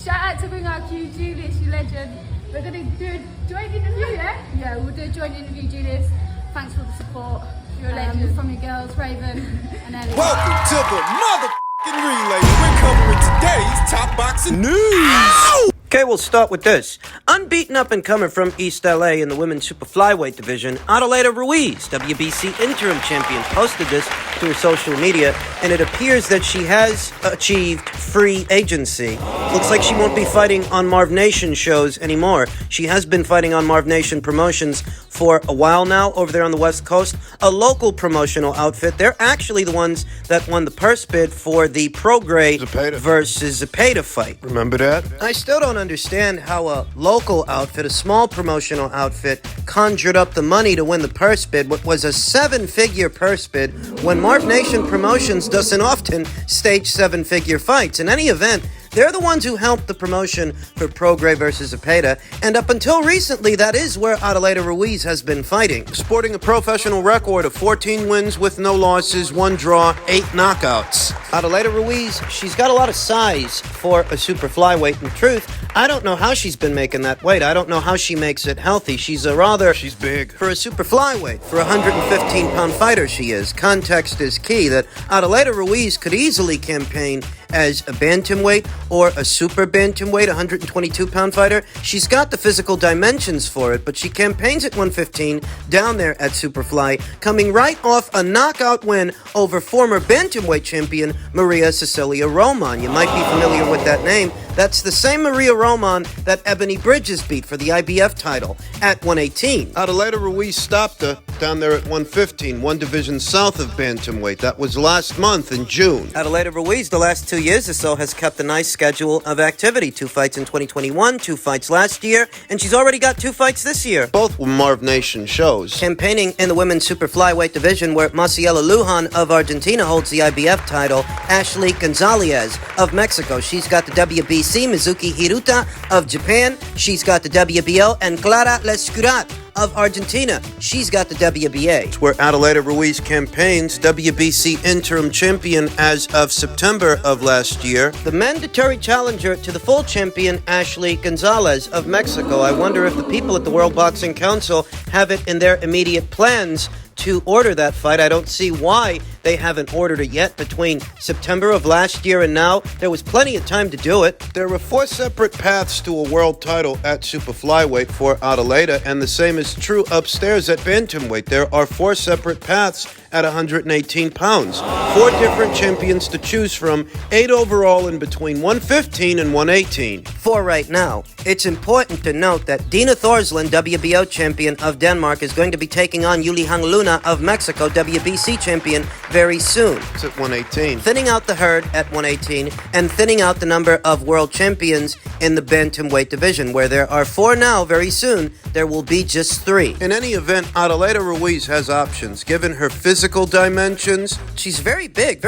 Shout out to Bring Our Q, Julius, you legend. We're going to do a joint interview, yeah? Yeah, we'll do a joint interview, Julius. Thanks for the support. You're a legend. From your girls, Raven and Ellie. Welcome to the motherfucking relay. We're covering today's top boxing news. Ow! Okay, we'll start with this. Unbeaten up-and-comer from East LA in the women's super flyweight division, Adelaida Ruiz, WBC interim champion, posted this to her social media, and it appears that she has achieved free agency. Looks like she won't be fighting on Marv Nation shows anymore. She has been fighting on Marv Nation promotions for a while now over there on the West Coast. A local promotional outfit. They're actually the ones that won the purse bid for the Prograis versus Zepeda fight. Remember that? I still don't understand how a local outfit, a small promotional outfit, conjured up the money to win the purse bid, what was a 7-figure purse bid, when Marv Nation Promotions doesn't often stage 7-figure fights. In any event, they're the ones who helped the promotion for Prograis versus Zepeda, and up until recently, that is where Adelaida Ruiz has been fighting. Sporting a professional record of 14 wins with no losses, 1 draw, 8 knockouts. Adelaida Ruiz, she's got a lot of size for a super flyweight. In truth, I don't know how she's been making that weight. I don't know how she makes it healthy. She's big. For a super flyweight, for a 115-pound fighter she is. Context is key, that Adelaida Ruiz could easily campaign as a bantamweight or a super bantamweight, 122-pound fighter. She's got the physical dimensions for it, but she campaigns at 115 down there at Superfly, coming right off a knockout win over former bantamweight champion Maria Cecilia Roman. You might be familiar with that name. That's the same Maria Roman that Ebony Bridges beat for the IBF title at 118. Adelaida Ruiz stopped her down there at 115, 1 division south of bantamweight. That was last month in June. Adelaida Ruiz, the last 2 years or so, has kept a nice schedule of activity. 2 fights in 2021, 2 fights last year, and she's already got 2 fights this year. Both were Marv Nation shows. Campaigning in the women's super flyweight division, where Maciela Lujan of Argentina holds the IBF title, Ashley Gonzalez of Mexico. She's got the WBC, Mizuki Hiruta of Japan. She's got the WBO, and Clara Lescurat of Argentina. She's got the WBA. It's where Adelaida Ruiz campaigns, WBC interim champion as of September of last year. The mandatory challenger to the full champion, Ashley Gonzalez of Mexico. I wonder if the people at the World Boxing Council have it in their immediate plans to order that fight. I don't see why they haven't ordered it yet. Between September of last year and now, there was plenty of time to do it. There are 4 separate paths to a world title at super flyweight for Adelaida, and the same is true upstairs at bantamweight. There are 4 separate paths at 118 pounds. 4 different champions to choose from, 8 overall in between 115 and 118. For right now, it's important to note that Dina Thorsland, WBO champion of Denmark, is going to be taking on Yuli Hang Luna of Mexico, WBC champion, very soon. It's at 118. Thinning out the herd at 118 and thinning out the number of world champions in the bantamweight division, where there are 4 now. Very soon, there will be just 3. In any event, Adelaida Ruiz has options. Given her physical dimensions, she's very big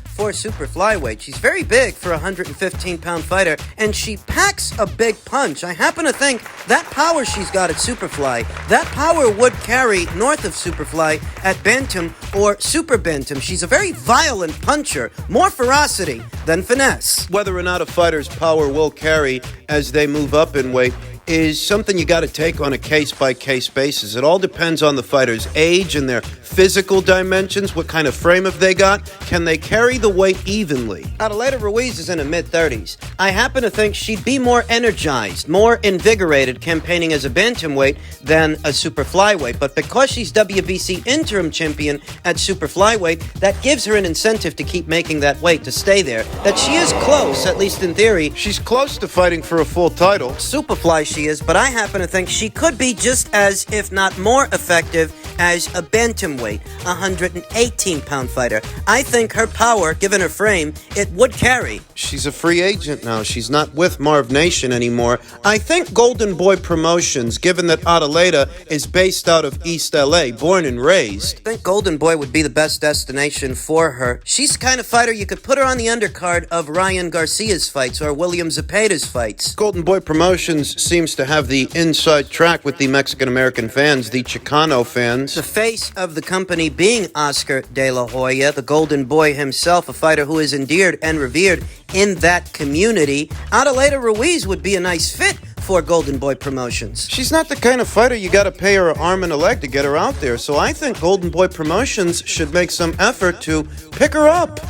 for super flyweight. She's very big for a 115-pound fighter, and she packs a big punch. I happen to think that power she's got at Superfly, that power would carry north of Superfly at Bantam or Super Bantam. She's a very violent puncher, more ferocity than finesse. Whether or not a fighter's power will carry as they move up in weight is something you got to take on a case-by-case basis. It all depends on the fighter's age and their physical dimensions, what kind of frame have they got. Can they carry the weight evenly? Adelaida Ruiz is in her mid-30s. I happen to think she'd be more energized, more invigorated campaigning as a bantamweight than a super flyweight. But because she's WBC interim champion at super flyweight, that gives her an incentive to keep making that weight, to stay there. That she is close, at least in theory. She's close to fighting for a full title. Superfly she is, but I happen to think she could be just as, if not more effective, as a bantamweight, 118-pound fighter. I think her power, given her frame, it would carry. She's a free agent now. She's not with Marv Nation anymore. I think Golden Boy Promotions, given that Adelaida is based out of East LA, born and raised, I think Golden Boy would be the best destination for her. She's the kind of fighter you could put her on the undercard of Ryan Garcia's fights or William Zepeda's fights. Golden Boy Promotions seems to have the inside track with the Mexican-American fans, the Chicano fans. The face of the company being Oscar De La Hoya, the Golden Boy himself, a fighter who is endeared and revered in that community, Adelaida Ruiz would be a nice fit for Golden Boy Promotions. She's not the kind of fighter you gotta pay her an arm and a leg to get her out there, so I think Golden Boy Promotions should make some effort to pick her up.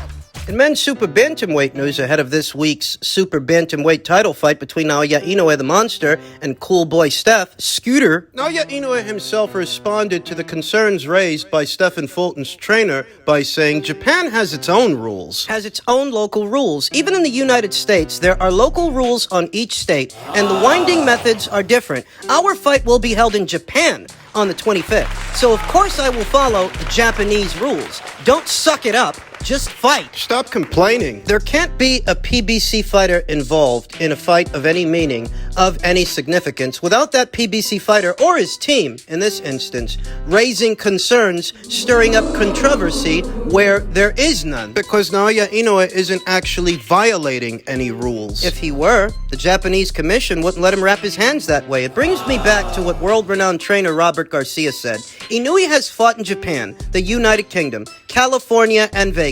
In men's super bantamweight news, ahead of this week's super bantamweight title fight between Naoya Inoue the Monster and Cool Boy Steph, Scooter. Naoya Inoue himself responded to the concerns raised by Stephen Fulton's trainer by saying Japan has its own rules. Has its own local rules. Even in the United States, there are local rules on each state, and the winding methods are different. Our fight will be held in Japan on the 25th. So of course I will follow the Japanese rules. Don't suck it up. Just fight. Stop complaining. There can't be a PBC fighter involved in a fight of any meaning, of any significance, without that PBC fighter or his team, in this instance, raising concerns, stirring up controversy where there is none. Because Naoya Inoue isn't actually violating any rules. If he were, the Japanese commission wouldn't let him wrap his hands that way. It brings me back to what world-renowned trainer Robert Garcia said. Inoue has fought in Japan, the United Kingdom, California, and Vegas.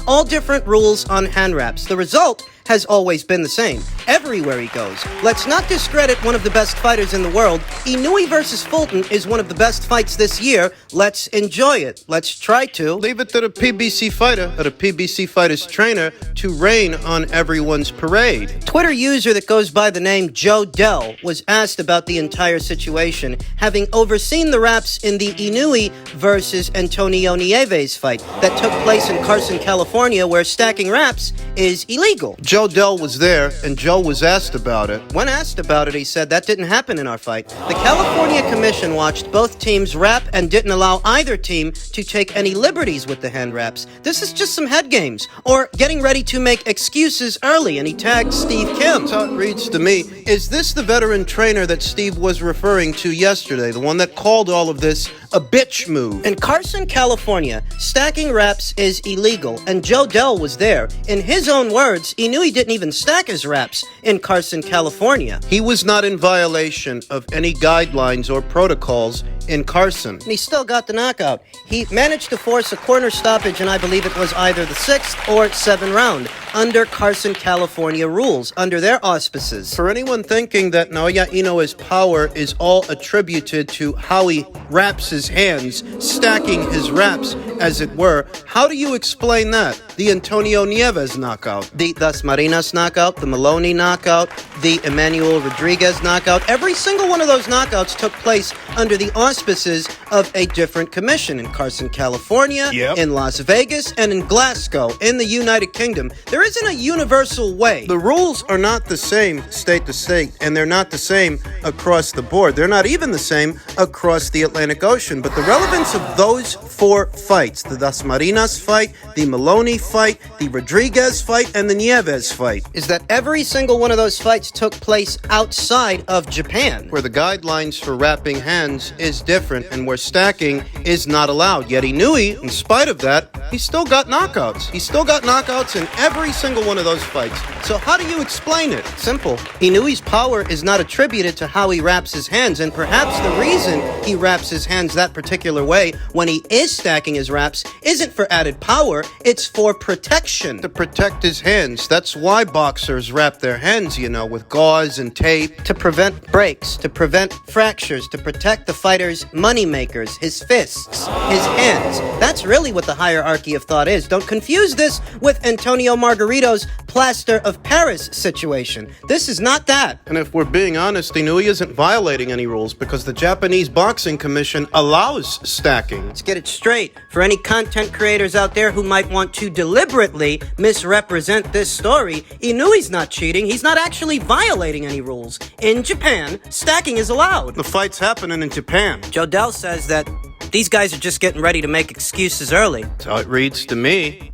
All different rules on hand wraps. The result has always been the same, everywhere he goes. Let's not discredit one of the best fighters in the world. Inoue versus Fulton is one of the best fights this year. Let's enjoy it. Let's try to. Leave it to the PBC fighter, or the PBC fighter's trainer, to rain on everyone's parade. Twitter user that goes by the name Joe Dell was asked about the entire situation, having overseen the wraps in the Inoue versus Antonio Nieves fight that took place in Carson, California, where stacking wraps is illegal. Joe Dell was there, and Joe was asked about it. When asked about it, he said that didn't happen in our fight. The California Commission watched both teams wrap and didn't allow either team to take any liberties with the hand wraps. This is just some head games, or getting ready to make excuses early, and he tagged Steve Kim. So it reads to me, is this the veteran trainer that Steve was referring to yesterday, the one that called all of this a bitch move? In Carson, California, stacking wraps is illegal, and Joe Dell was there. In his own words, he knew he didn't even stack his wraps in Carson, California. He was not in violation of any guidelines or protocols in Carson. And he still got the knockout. He managed to force a corner stoppage, and I believe it was either the 6th or 7th round, under Carson, California rules, under their auspices. For anyone thinking that Naoya Inoue's power is all attributed to how he wraps his hands, stacking his wraps, as it were, how do you explain that? The Antonio Nieves knockout, The Das Marinas knockout, the Maloney knockout, the Emmanuel Rodriguez knockout, every single one of those knockouts took place under the auspices of a different commission in Carson, California, in Las Vegas, and in Glasgow, in the United Kingdom. There isn't a universal way. The rules are not the same state to state, and they're not the same across the board. They're not even the same across the Atlantic Ocean. But the relevance of those 4 fights, the Das Marinas fight, the Maloney fight, the Rodriguez fight, and the Nieves fight, is that every single one of those fights took place outside of Japan, where the guidelines for wrapping hands is different and where stacking is not allowed. Yet Inoue, in spite of that, he still got knockouts. He still got knockouts in every single one of those fights. So how do you explain it? Simple. Inoue's power is not attributed to how he wraps his hands, and perhaps the reason he wraps his hands that particular way when he is stacking his wraps isn't for added power, it's for protection. To protect his hands. That's why boxers wrap their hands, with gauze and tape. To prevent breaks, to prevent fractures, to protect the fighter's moneymakers, his fists, his hands. That's really what the hierarchy of thought is. Don't confuse this with Antonio Margarito's plaster of Paris situation. This is not that. And if we're being honest, Inoue isn't violating any rules because the Japanese Boxing Commission allows stacking. Let's get it straight. For any content creators out there who might want to deliberately misrepresent this story, Inoue's not cheating. He's not actually violating any rules. In Japan, stacking is allowed. The fight's happening in Japan. Joe Dell says that these guys are just getting ready to make excuses early. That's how it reads to me.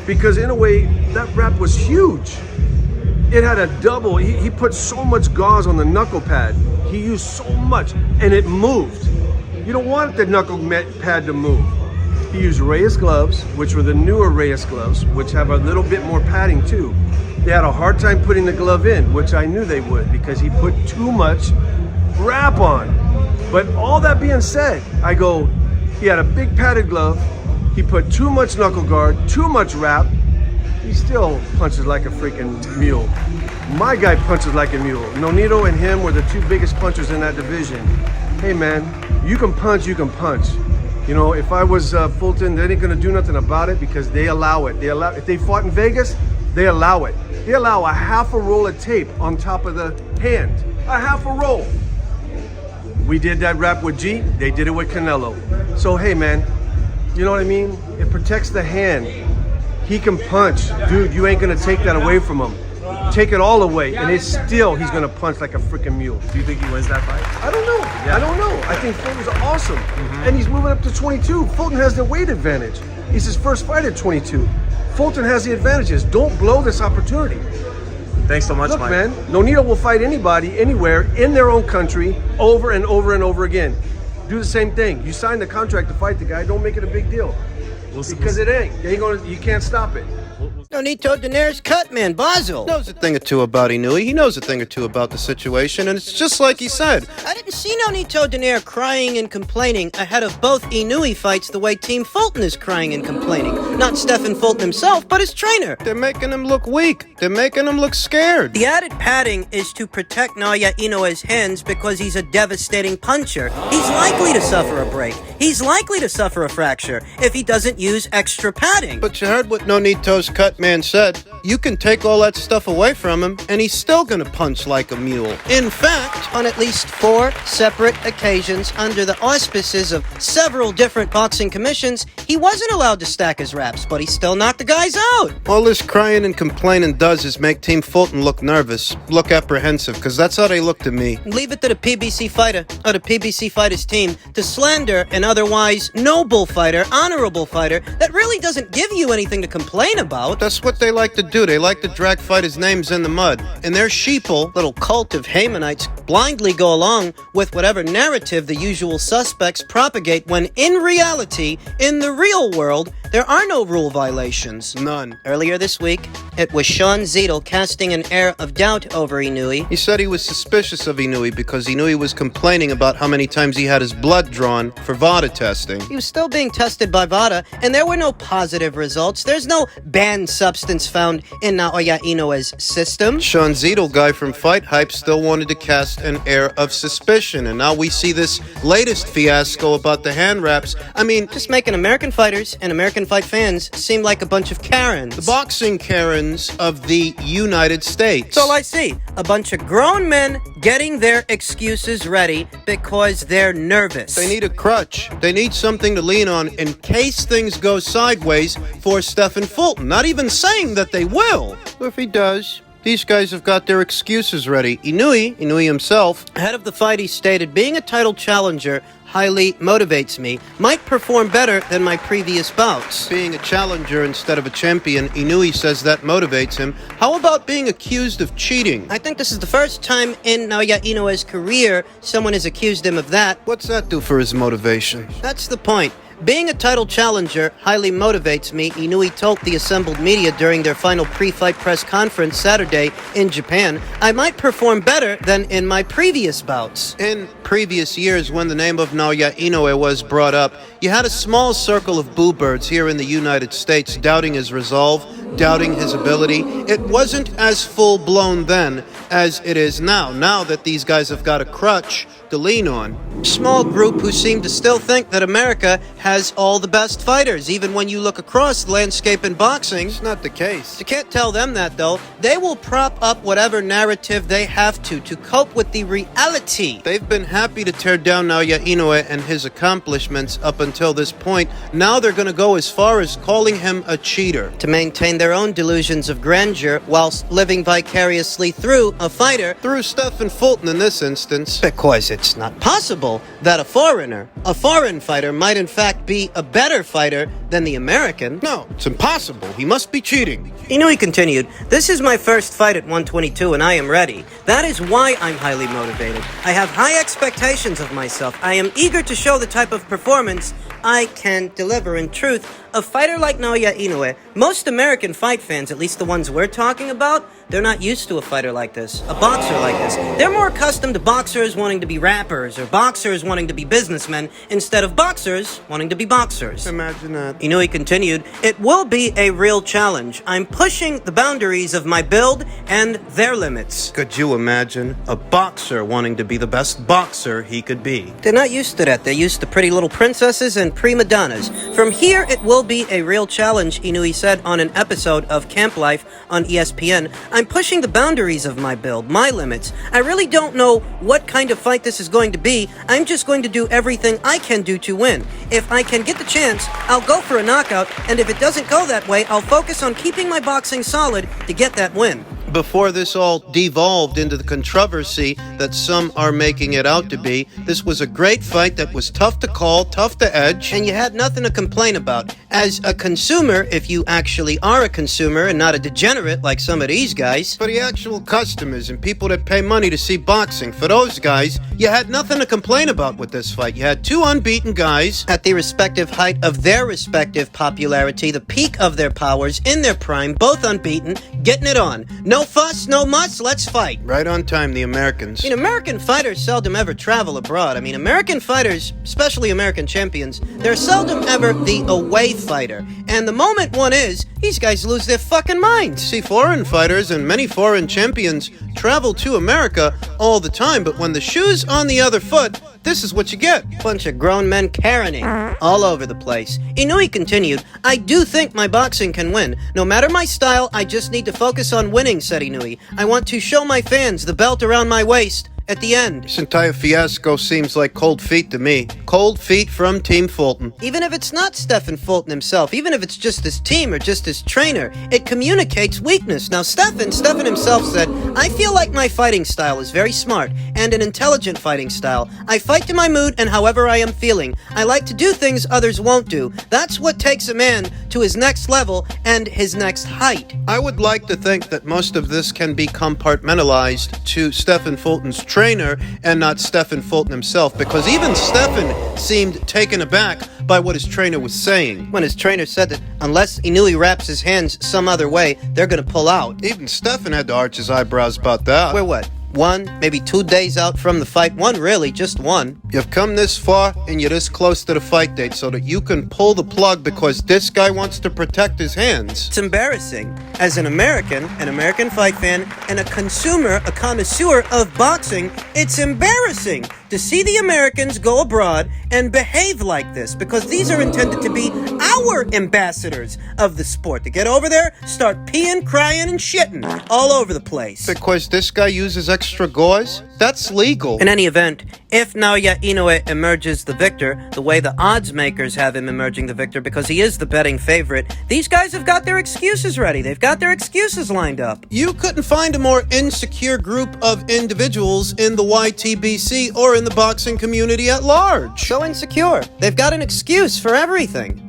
Because in a way, that wrap was huge. It had a double. He put so much gauze on the knuckle pad. He used so much, and it moved. You don't want the knuckle pad to move. He used Reyes gloves, which were the newer Reyes gloves, which have a little bit more padding too. They had a hard time putting the glove in, which I knew they would because he put too much wrap on. But all that being said, I go, he had a big padded glove. He put too much knuckle guard, too much wrap. he still punches like a freaking mule. My guy punches like a mule. Nonito and him were the two biggest punchers in that division. Hey man, you can punch, you can punch. You know, if I was Fulton, they ain't gonna do nothing about it because they allow it. If they fought in Vegas, they allow it. They allow a half a roll of tape on top of the hand. A half a roll. We did that rap with G, they did it with Canelo. So hey man, you know what I mean? It protects the hand. He can punch. Dude, you ain't gonna take that away from him. Take it all away, and he's gonna punch like a freaking mule. Do you think he wins that fight? I don't know. Yeah. I don't know. I think Fulton's awesome. And he's moving up to 22. Fulton has the weight advantage. He's his first fight at 22. Fulton has the advantages. Don't blow this opportunity. Thanks so much, Look, Mike. man, Nonito will fight anybody, anywhere, in their own country, over and over and over again. Do the same thing. You sign the contract to fight the guy, don't make it a big deal. Because it ain't. You can't stop it. Nonito Donaires cut, man. Basil Knows a thing or two about Inoue. He knows a thing or two about the situation, and it's just like he said. I didn't see Nonito Donaire crying and complaining ahead of both Inoue fights the way Team Fulton is crying and complaining. Not Stephen Fulton himself, but his trainer. They're making him look weak. They're making him look scared. The added padding is to protect Naoya Inoue's hands because he's a devastating puncher. He's likely to suffer a break. He's likely to suffer a fracture if he doesn't use extra padding. But you heard what Nonito's cut man said. You can take all that stuff away from him, and he's still gonna punch like a mule. In fact, On at least 4 separate occasions, under the auspices of several different boxing commissions, he wasn't allowed to stack his raps, but he still knocked the guys out. all this crying and complaining does is make Team Fulton look nervous, look apprehensive, because that's how they look to me. Leave it to the PBC fighter, or the PBC fighters team, to slander an otherwise noble fighter, honorable fighter, that really doesn't give you anything to complain about. That's what they like to do. They like to drag fighters' names in the mud. And their sheeple, Little cult of Haymanites blindly go along with whatever narrative the usual suspects propagate when in reality, in the real world, there are no rule violations. none. Earlier this week, it was Sean Zedel casting an air of doubt over Inoue. He said he was suspicious of Inoue because Inoue was complaining about how many times he had his blood drawn for VADA testing. He was still being tested by VADA, and there were no positive results. There's no banned substance found in Naoya Inoue's system. Sean Zedel, guy from Fight Hype, still wanted to cast an air of suspicion, and now we see this latest fiasco about the hand wraps. I mean, Just making American fighters and American fight fans seem like a bunch of Karens. the boxing Karens of the United States. That's all I see. A bunch of grown men getting their excuses ready because they're nervous. They need a crutch. They need something to lean on in case things go sideways for Stephen Fulton. Not even saying that they will. If he does, these guys have got their excuses ready. Inoue himself, Ahead of the fight, he stated, being a title challenger highly motivates me. Might perform better than my previous bouts. being a challenger instead of a champion, Inoue says that motivates him. How about being accused of cheating? I think this is the first time in Naoya Inoue's career someone has accused him of that. What's that do for his motivation? That's the point. Being a title challenger highly motivates me, Inoue told the assembled media during their final pre-fight press conference Saturday in Japan. I might perform better than in my previous bouts. In previous years, when the name of Naoya Inoue was brought up, you had a small circle of boo-birds here in the United States doubting his resolve, doubting his ability. It wasn't as full-blown then as it is now. Now that these guys have got a crutch to lean on. Small group who seem to still think that America has all the best fighters, even when you look across the landscape in boxing. It's not the case. You can't tell them that, though. They will prop up whatever narrative they have to cope with the reality. They've been happy to tear down Naoya Inoue and his accomplishments up until this point. Now they're going to go as far as calling him a cheater. To maintain their own delusions of grandeur whilst living vicariously through a fighter, Through Stephen Fulton in this instance. because it's not possible that a foreign fighter might in fact be a better fighter than the American. No, it's impossible. He must be cheating. Inoue continued, "This is my first fight at 122 and I am ready. That is why I'm highly motivated. I have high expectations of myself. I am eager to show the type of performance I can deliver. In truth, a fighter like Naoya Inoue, most American fight fans, at least the ones we're talking about, they're not used to a fighter like this, a boxer like this. They're more accustomed to boxers wanting to be rappers or boxers wanting to be businessmen instead of boxers wanting to be boxers. Imagine that. Inoue continued, "It will be a real challenge. I'm pushing the boundaries of my build and their limits." Could you imagine a boxer wanting to be the best boxer he could be? They're not used to that. They're used to pretty little princesses and prima donnas. From here, it will be a real challenge, Inoue said on an episode of Camp Life on ESPN. "I'm pushing the boundaries of my build, my limits. I really don't know what kind of fight this is going to be. I'm just going to do everything I can do to win. If I can get the chance, I'll go for a knockout, and if it doesn't go that way, I'll focus on keeping my boxing solid to get that win." Before this all devolved into the controversy that some are making it out to be, this was a great fight that was tough to call, tough to edge. And you had nothing to complain about. As a consumer, if you actually are a consumer and not a degenerate like some of these guys. For the actual customers and people that pay money to see boxing, for those guys, you had nothing to complain about with this fight. You had two unbeaten guys at the respective height of their respective popularity, the peak of their powers, in their prime, both unbeaten, getting it on. No fuss, no muss, let's fight. Right on time, the Americans. American fighters seldom ever travel abroad. American fighters, especially American champions, they're seldom ever the away fighter. And the moment one is, these guys lose their fucking minds. See, foreign fighters and many foreign champions travel to America all the time, but when the shoe's on the other foot, this is what you get. Bunch of grown men caroning all over the place. Inoue continued, "I do think my boxing can win. No matter my style, I just need to focus on winning," said Inoue. "I want to show my fans the belt around my waist at the end." This entire fiasco seems like cold feet to me. Cold feet from Team Fulton. Even if it's not Stephen Fulton himself, even if it's just his team or just his trainer, it communicates weakness. Now, Stephen himself said, "I feel like my fighting style is very smart and an intelligent fighting style. I fight to my mood and however I am feeling. I like to do things others won't do. That's what takes a man to his next level and his next height." I would like to think that most of this can be compartmentalized to Stephen Fulton's trainer and not Stephen Fulton himself, because even Stephen seemed taken aback by what his trainer was saying. When his trainer said that unless Inoue wraps his hands some other way, they're gonna pull out. Even Stephen had to arch his eyebrows about that. We're what? 1, maybe 2 days out from the fight. One, really, just one. You've come this far and you're this close to the fight date so that you can pull the plug because this guy wants to protect his hands. It's embarrassing. As an American fight fan, and a consumer, a connoisseur of boxing, it's embarrassing to see the Americans go abroad and behave like this, because these are intended to be our ambassadors of the sport. To get over there, start peeing, crying, and shitting all over the place. Because this guy uses extra gauze? That's legal. In any event, if Naoya Inoue emerges the victor, the way the odds makers have him emerging the victor, because he is the betting favorite, these guys have got their excuses ready. They've got their excuses lined up. You couldn't find a more insecure group of individuals in the YTBC or in the boxing community at large. So insecure. They've got an excuse for everything.